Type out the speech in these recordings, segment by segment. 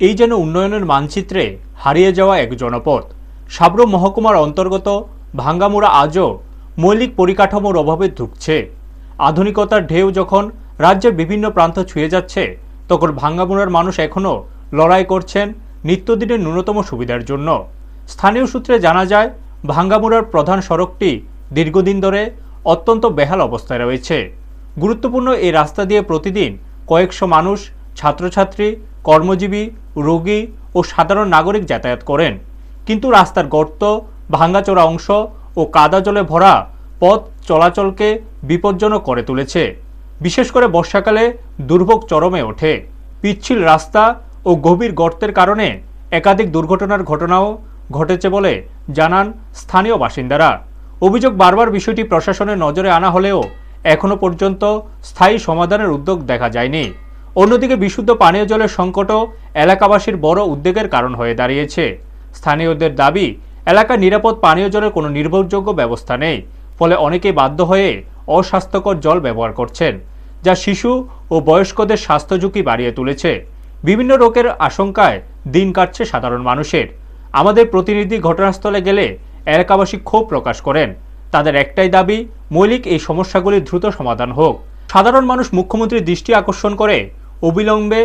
এই যেন উন্নয়নের মানচিত্রে হারিয়ে যাওয়া এক জনপদ। সাবরুম মহকুমার অন্তর্গত ভাঙ্গামুড়া আজও মৌলিক পরিকাঠামোর অভাবে ধুঁকছে। আধুনিকতার ঢেউ যখন রাজ্যের বিভিন্ন প্রান্ত ছুঁয়ে যাচ্ছে, তখন ভাঙ্গামুড়ার মানুষ এখনও লড়াই করছেন নিত্যদিনের ন্যূনতম সুবিধার জন্য। স্থানীয় সূত্রে জানা যায়, ভাঙ্গামুড়ার প্রধান সড়কটি দীর্ঘদিন ধরে অত্যন্ত বেহাল অবস্থায় রয়েছে। গুরুত্বপূর্ণ এই রাস্তা দিয়ে প্রতিদিন কয়েকশো মানুষ, ছাত্রছাত্রী, কর্মজীবী, রোগী ও সাধারণ নাগরিক যাতায়াত করেন। কিন্তু রাস্তার গর্ত, ভাঙ্গাচোরা অংশ ও কাদা জলে ভরা পথ চলাচলকে বিপজ্জনক করে তুলেছে। বিশেষ করে বর্ষাকালে দুর্ভোগ চরমে ওঠে। পিচ্ছিল রাস্তা ও গভীর গর্তের কারণে একাধিক দুর্ঘটনার ঘটনাও ঘটেছে বলে জানান স্থানীয় বাসিন্দারা। অভিযোগ, বারবার বিষয়টি প্রশাসনের নজরে আনা হলেও এখনো পর্যন্ত স্থায়ী সমাধানের উদ্যোগ দেখা যায়নি। অন্যদিকে বিশুদ্ধ পানীয় জলের সংকটও এলাকাবাসীর বড় উদ্বেগের কারণ হয়ে দাঁড়িয়েছে। স্থানীয়দের দাবি, এলাকার নিরাপদ পানীয় জলের কোনো নির্ভরযোগ্য ব্যবস্থা নেই। ফলে অনেকেই বাধ্য হয়ে অস্বাস্থ্যকর জল ব্যবহার করছেন, যা শিশু ও বয়স্কদের স্বাস্থ্য ঝুঁকি বাড়িয়ে তুলেছে। বিভিন্ন রোগের আশঙ্কায় দিন কাটছে সাধারণ মানুষের। আমাদের প্রতিনিধি ঘটনাস্থলে গেলে এলাকাবাসী ক্ষোভ প্রকাশ করেন। তাদের একটাই দাবি, মৌলিক এই সমস্যাগুলি দ্রুত সমাধান হোক। সাধারণ মানুষ মুখ্যমন্ত্রীর দৃষ্টি আকর্ষণ করে অবিলম্বে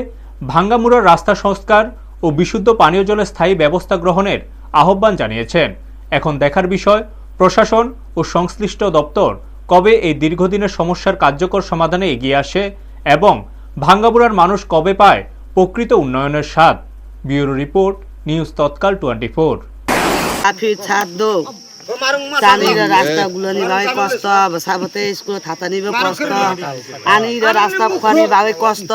ভাঙ্গামুড়ার রাস্তা সংস্কার ও বিশুদ্ধ পানীয় জলের স্থায়ী ব্যবস্থা গ্রহণের আহ্বান জানিয়েছেন। এখন দেখার বিষয়, প্রশাসন ও সংশ্লিষ্ট দপ্তর কবে এই দীর্ঘদিনের সমস্যার কার্যকর সমাধানে এগিয়ে আসে এবং ভাঙ্গামুড়ার মানুষ কবে পায় প্রকৃত উন্নয়নের স্বাদ। ব্যুরো রিপোর্ট, নিউজ তৎকাল 24। রাস্তাগুলো নিবে কষ্ট, সাবতে স্কুল থাতা নিবে কষ্ট, আনি রাস্তা খুয়ানি ভাবে কষ্ট,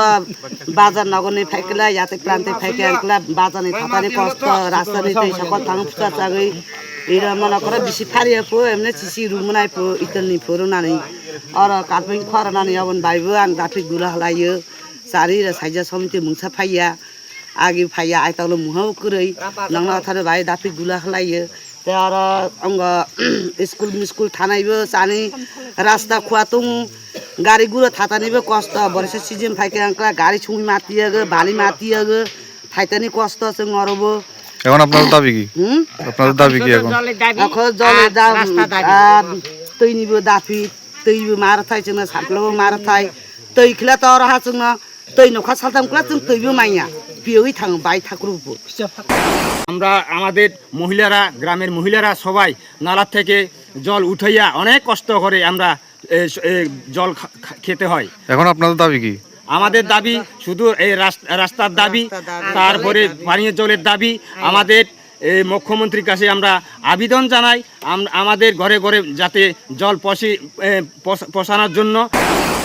বাজার নগর নিয়ে ফেকলে যাতে প্রান্তে ফেকে আনলে বাজার নিয়ে থাতানি কষ্ট, রাস্তা নিতে সকল থাং ফুটা চাগি এরা মনে করে বেশি ফারিয়ে পো এমনি চিসি রুম নাই পো ইতলনি ফোরনানি আর কাঠমিন খরানানি আবন বাইবো আং দাফি গুলা হলাयो চারি সাইজা সমিতি মুংসা ফাইয়া आगे फाइया आइतालो मुहाव करै नंगना थारे भाइ दाफि गुला हलायो तर अंग स्कुल थानाइबो सानै रास्ता खुवातुं गाडी गुरो थातानिबो कष्ट वर्षा सिजन फाइके अंकला गाडी छुई मातियगो बाली मातियगो थाइतानि कष्ट जों अरबो। এখন আপনাদের দাবি কি? আপনাদের দাবি কি এখন? এখন জলের দাম তৈনিবো দাফি তৈবো মার থাই जों साफ्लाबो मार थाय तैखला तर हा जों तै नखा सालतामखला जों तैबो माइया বিয়েই থাং বাই ঠাকুরপো। আমরা আমাদের মহিলারা, গ্রামের মহিলারা সবাই নালা থেকে জল উঠাইয়া অনেক কষ্ট করে আমরা জল খেতে হয়। এখন আপনাদের দাবি কি? আমাদের দাবি শুধু এই রাস্তার দাবি, তারপরে পানীয় জলের দাবি। আমাদের মুখ্যমন্ত্রীর কাছে আমরা আবেদন জানাই আমাদের ঘরে ঘরে যাতে জল পৌঁছানোর জন্য।